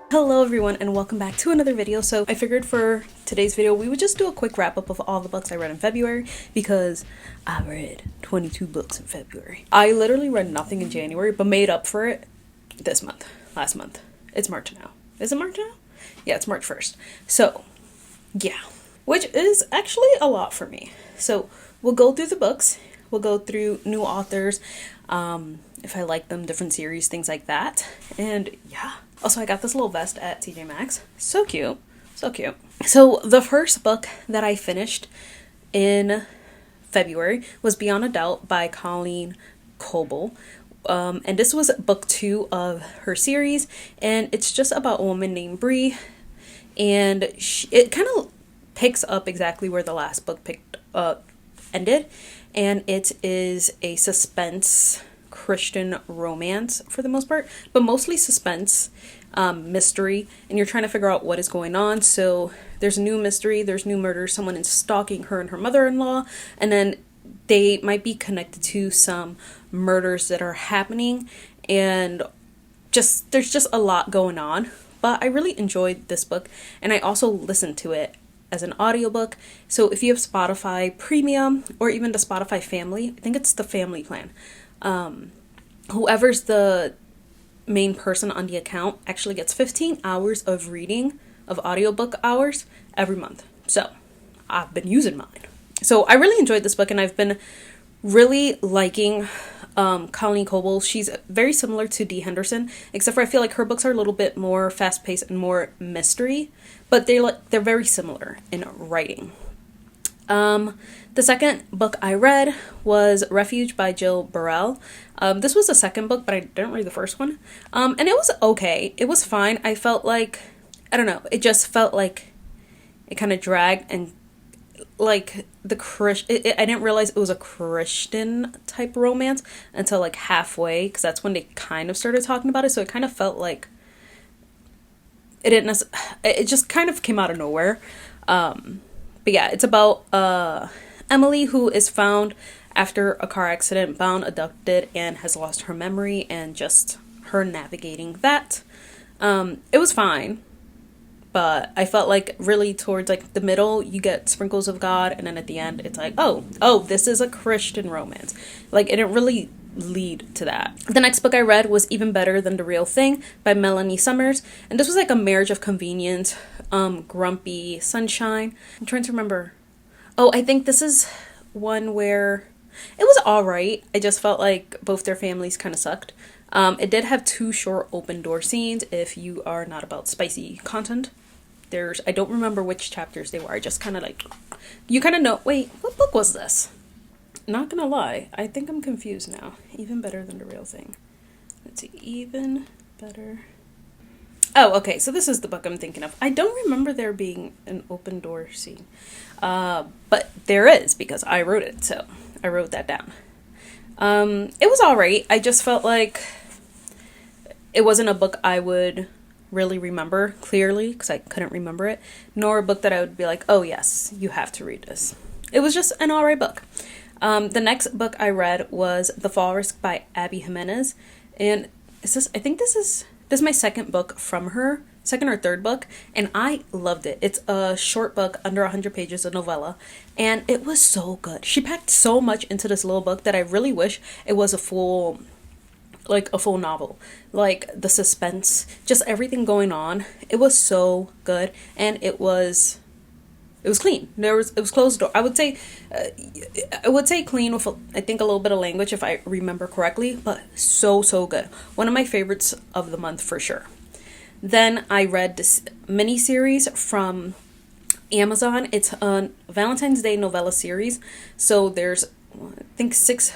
Hello everyone and welcome back to another video. So I figured for today's video we would just do a quick wrap up of all the books I read in February because I read 22 books in February. I literally read nothing in January but made up for it this month, last month. It's March now. Is it March now? Yeah, it's March 1st. So yeah, which is actually a lot for me. So we'll go through the books, we'll go through new authors, if I like them, different series, things like that. And yeah. Also, I got this little vest at TJ Maxx. So cute. So cute. So the first book that I finished in February was Beyond a Doubt by Colleen Coble. And this was book 2 of her series. And it's just about a woman named Bree. And it kind of picks up exactly where the last book ended. And it is a suspense Christian romance for the most part, but mostly suspense, mystery, and you're trying to figure out what is going on. So there's a new mystery, there's new murder, someone is stalking her and her mother-in-law, and then they might be connected to some murders that are happening, and there's just a lot going on. But I really enjoyed this book, and I also listened to it as an audiobook. So if you have Spotify Premium or even the Spotify Family, I think it's the family plan, whoever's the main person on the account actually gets 15 hours of reading, of audiobook hours every month. So I've been using mine. So I really enjoyed this book, and I've been really liking Colleen Coble. She's very similar to Dee Henderson, except for I feel like her books are a little bit more fast-paced and more mystery, but they're very similar in writing. The second book I read was Refuge by Jill Burrell. This was the second book, but I didn't read the first one. And it was okay. It was fine. I felt like, I don't know, it just felt like it kind of dragged, and like I didn't realize it was a Christian type romance until like halfway, because that's when they kind of started talking about it. So it kind of felt like it just kind of came out of nowhere. But yeah, it's about Emily, who is found after a car accident, bound, abducted, and has lost her memory, and just her navigating that. It was fine, but I felt like really towards like the middle, you get sprinkles of God, and then at the end, it's like, oh, this is a Christian romance. Like, it didn't really lead to that. The next book I read was Even Better Than the Real Thing by Melanie Summers, and this was like a marriage of convenience, grumpy sunshine. I'm trying to remember. Oh, I think this is one where it was alright. I just felt like both their families kind of sucked. It did have 2 short open door scenes if you are not about spicy content. I don't remember which chapters they were. I just kind of like, you kind of know, wait, what book was this? Not gonna lie, I think I'm confused now. Even Better Than the Real Thing. Let's see, Even Better. Oh, okay, so this is the book I'm thinking of. I don't remember there being an open door scene. But there is, because I wrote it, so I wrote that down. It was alright. I just felt like it wasn't a book I would really remember clearly, because I couldn't remember it, nor a book that I would be like, oh yes, you have to read this. It was just an alright book. The next book I read was The Fall Risk by Abby Jimenez, and I think this is my second book from her, second or third book, and I loved it. It's a short book, under 100 pages, a novella, and it was so good. She packed so much into this little book that I really wish it was a full novel. Like, the suspense, just everything going on. It was so good, and it was clean. It was closed door. I would say clean with I think a little bit of language if I remember correctly, but so good. One of my favorites of the month for sure. Then I read this mini series from Amazon. It's a Valentine's Day novella series. So there's, I think, 6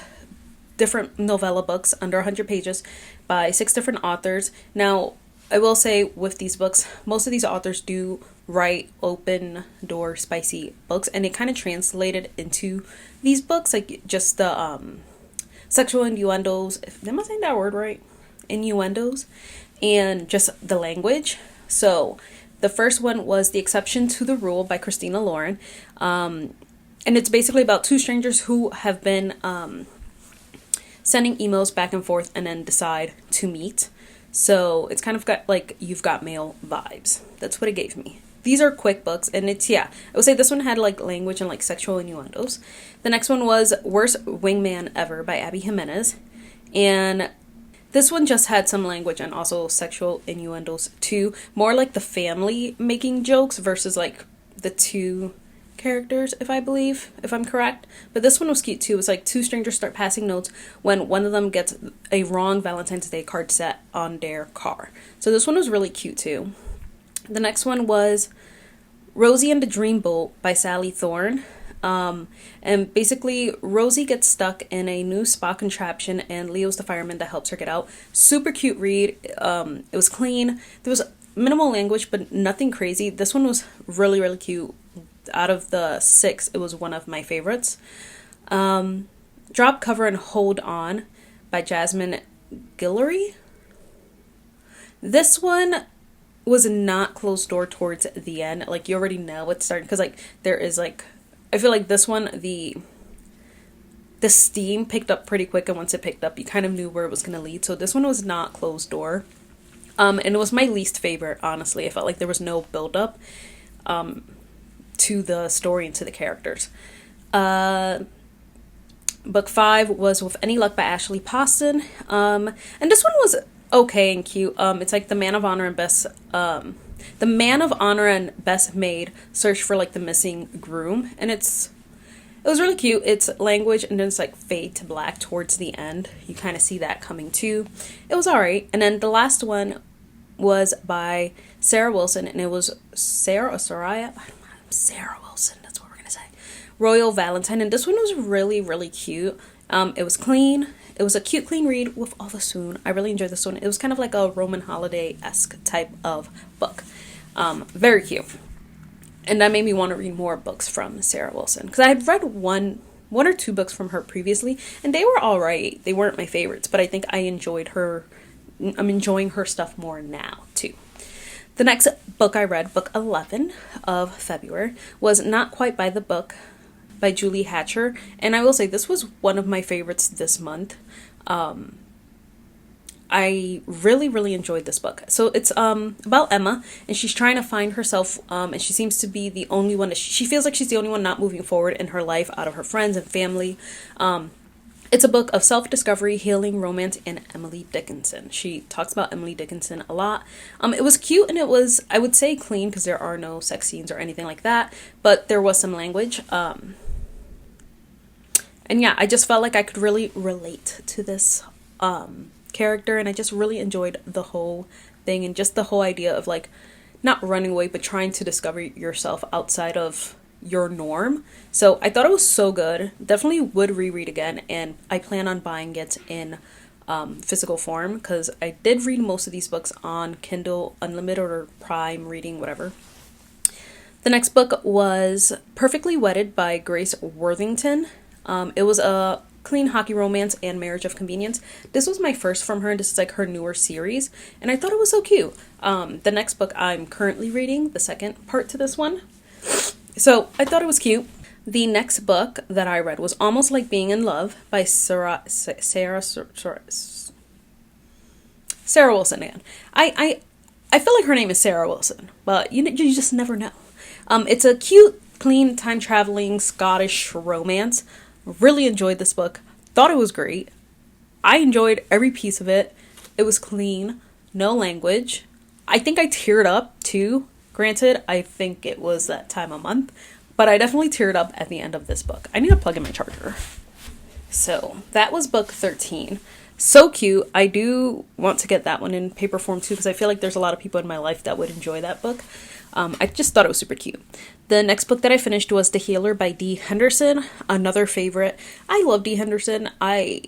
different novella books under 100 pages by 6 different authors. Now, I will say with these books, most of these authors do write open door spicy books, and it kind of translated into these books, like just the sexual innuendos. Am I saying that word right? Innuendos, and just the language. So the first one was The Exception to the Rule by Christina Lauren, and it's basically about 2 strangers who have been sending emails back and forth and then decide to meet. So it's kind of got like You've Got Mail vibes. That's what it gave me. These are quick books, and it's, yeah, I would say this one had like language and like sexual innuendos. The next one was Worst Wingman Ever by Abby Jimenez. And this one just had some language and also sexual innuendos too. More like the family making jokes versus like the two characters, if I'm correct. But this one was cute too. It was like two strangers start passing notes when one of them gets a wrong Valentine's Day card set on their car. So this one was really cute too. The next one was Rosie and the Dreamboat by Sally Thorne. And basically Rosie gets stuck in a new spa contraption and Leo's the fireman that helps her get out. Super cute read. It was clean. There was minimal language, but nothing crazy. This one was really, really cute. Out of the 6, it was one of my favorites. Drop, Cover, and Hold On by Jasmine Guillory. This one was not closed door towards the end. Like, you already know it's starting, because like there is like, I feel like this one, the steam picked up pretty quick, and once it picked up you kind of knew where it was going to lead. So this one was not closed door, and it was my least favorite, honestly. I felt like there was no build up to the story and to the characters. Book 5 was With Any Luck by Ashley Poston, and this one was okay and cute. It's like the man of honor and best maid search for like the missing groom, and it was really cute. It's language, and then it's like fade to black towards the end. You kind of see that coming too. It was alright. And then the last one was by Sarah Wilson, and it was Sarah Wilson, that's what we're gonna say. Royal Valentine, and this one was really, really cute. It was clean. It was a cute, clean read with all the swoon. I really enjoyed this one. It was kind of like a Roman holiday-esque type of book. Very cute. And that made me want to read more books from Sarah Wilson, because I had read one or two books from her previously, and they were all right. They weren't my favorites, but I think I enjoyed her. I'm enjoying her stuff more now too. The next book I read, book 11 of February, was Not Quite by the Book by Julie Hatcher, and I will say this was one of my favorites this month. I really, really enjoyed this book. So it's about Emma, and she's trying to find herself, and she seems to be the only one. She feels like she's the only one not moving forward in her life out of her friends and family. It's a book of self-discovery, healing, romance, and Emily Dickinson. She talks about Emily Dickinson a lot. It was cute, and it was, I would say, clean, because there are no sex scenes or anything like that, but there was some language. And yeah, I just felt like I could really relate to this character, and I just really enjoyed the whole thing, and just the whole idea of like not running away, but trying to discover yourself outside of your norm. So I thought it was so good. Definitely would reread again, and I plan on buying it in physical form, because I did read most of these books on Kindle Unlimited or Prime Reading, whatever. The next book was Perfectly Wedded by Grace Worthington. It was a clean hockey romance and marriage of convenience. This was my first from her, and this is like her newer series, and I thought it was so cute. The next book I'm currently reading, the second part to this one. So I thought it was cute. The next book that I read was Almost Like Being in Love by Sarah Wilson again. I feel like her name is Sarah Wilson, but you just never know. It's a cute, clean, time-traveling Scottish romance. Really enjoyed this book. Thought it was great. I enjoyed every piece of it. It was clean, no language. I think I teared up too. Granted, I think it was that time of month, but I definitely teared up at the end of this book. I need to plug in my charger. So that was book 13. So cute. I do want to get that one in paper form too, because I feel like there's a lot of people in my life that would enjoy that book. I just thought it was super cute. The next book that I finished was The Healer by Dee Henderson, another favorite. I love Dee Henderson. I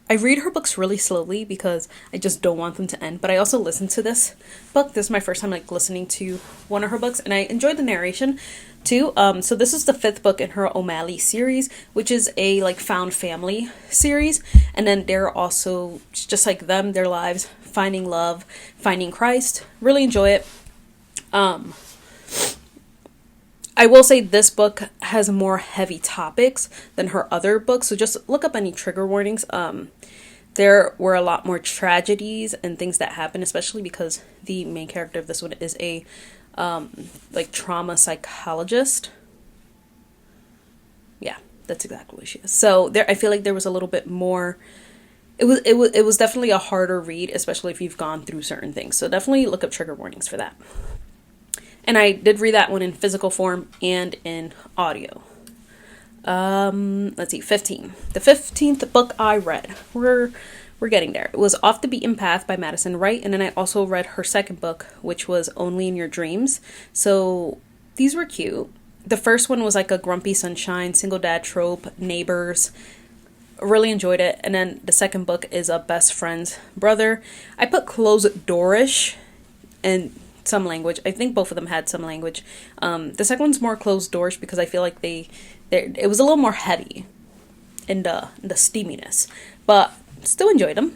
read her books really slowly because I just don't want them to end, but I also listen to this book. This is my first time like listening to one of her books, and I enjoyed the narration too. So this is the 5th book in her O'Malley series, which is a like found family series, and then they're also just like them, their lives, finding love, finding Christ. Really enjoy it. I will say this book has more heavy topics than her other books, so just look up any trigger warnings. The there were a lot more tragedies and things that happened, especially because the main character of this one is a like trauma psychologist. Yeah, that's exactly what she is. So there, I feel like there was a little bit more. It was definitely a harder read, especially if you've gone through certain things. So definitely look up trigger warnings for that. And I did read that one in physical form and in audio. Let's see, 15. The 15th book I read. We're getting there. It was Off the Beaten Path by Madison Wright, and then I also read her second book, which was Only in Your Dreams. So these were cute. The first one was like a grumpy sunshine, single dad trope, neighbors. Really enjoyed it. And then the second book is a best friend's brother. I put closed doorish and some language. I think both of them had some language. The second one's more closed doorish because I feel like it was a little more heady in the steaminess, but still enjoyed them.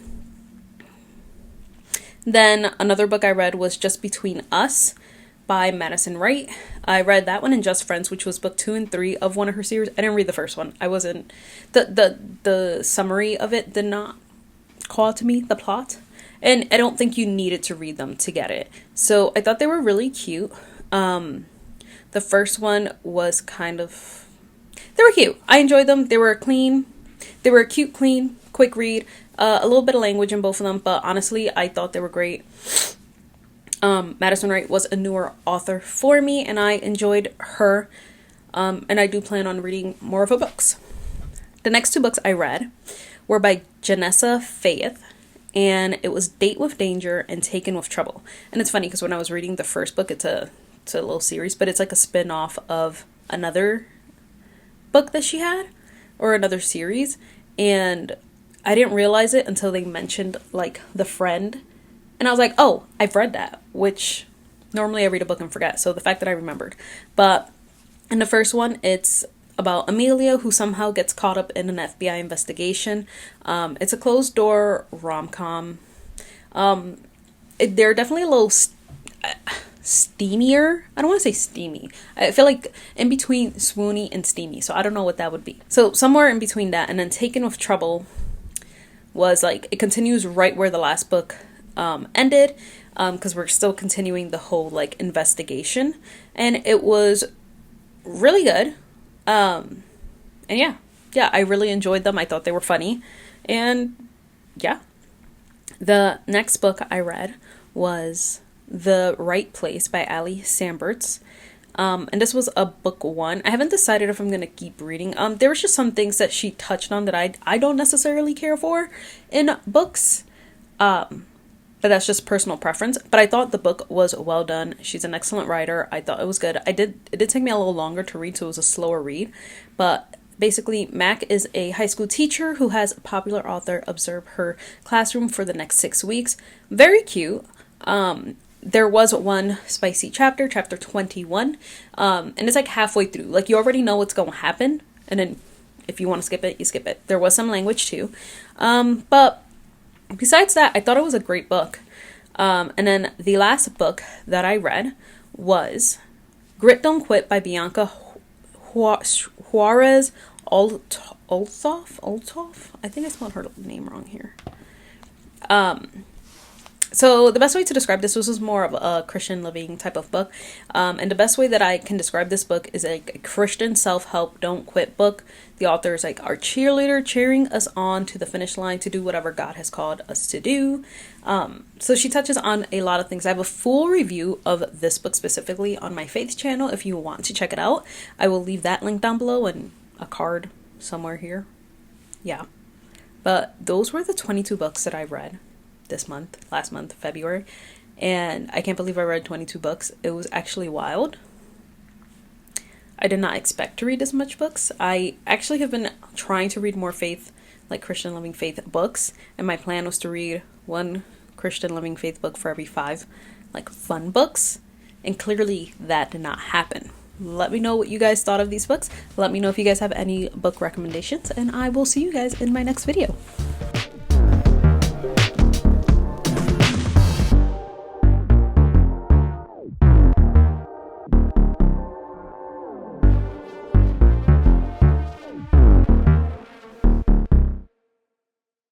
Then another book I read was Just Between Us by Madison Wright. I read that one in Just Friends, which was book 2 and 3 of one of her series. I didn't read the first one. I wasn't the summary of it did not call to me, the plot, and I don't think you needed to read them to get it. So I thought they were really cute. The first one was they were cute. I enjoyed them. They were clean. They were cute, clean, quick read. A little bit of language in both of them, but honestly, I thought they were great. Madison Wright was a newer author for me, and I enjoyed her. And I do plan on reading more of her books. The next 2 books I read were by Janessa Faith, and it was Date with Danger and Taken with Trouble. And it's funny because when I was reading the first book, it's a little series, but it's like a spin-off of another book that she had, or another series, and I didn't realize it until they mentioned like The Friend, and I was like, oh, I've read that, which normally I read a book and forget, so the fact that I remembered. But in the first one, it's about Amelia, who somehow gets caught up in an FBI investigation. It's a closed door rom-com. They're definitely a little steamier. I don't want to say steamy. I feel like in between swoony and steamy, so I don't know what that would be. So somewhere in between that, and then Taken with Trouble was like, it continues right where the last book ended, because we're still continuing the whole like investigation, and it was really good. And yeah, I really enjoyed them. I thought they were funny, and yeah. The next book I read was The Right Place by Ali Samberts. And this was a book 1. I haven't decided if I'm going to keep reading. There was just some things that she touched on that I don't necessarily care for in books. But that's just personal preference. But I thought the book was well done. She's an excellent writer. I thought it was good. It did take me a little longer to read, so it was a slower read. But basically, Mac is a high school teacher who has a popular author observe her classroom for the next 6 weeks. Very cute. There was one spicy chapter 21, and it's like halfway through. Like, you already know what's going to happen, and then if you want to skip it, you skip it. There was some language too. But besides that, I thought it was a great book. And then the last book that I read was Grit Don't Quit by Bianca Juarez Olthoff. I think I spelled her name wrong here. So the best way to describe this was more of a Christian living type of book. And the best way that I can describe this book is like a Christian self-help don't quit book. The author is like our cheerleader, cheering us on to the finish line to do whatever God has called us to do. So she touches on a lot of things. I have a full review of this book specifically on my Faith channel if you want to check it out. I will leave that link down below and a card somewhere here. Yeah. But those were the 22 books that I read last month, February, and I can't believe I read 22 books. It was actually wild. I did not expect to read as much books. I actually have been trying to read more faith, like Christian living faith books, and my plan was to read one Christian living faith book for every 5 like fun books, and clearly that did not happen. Let me know what you guys thought of these books. Let me know if you guys have any book recommendations, and I will see you guys in my next video.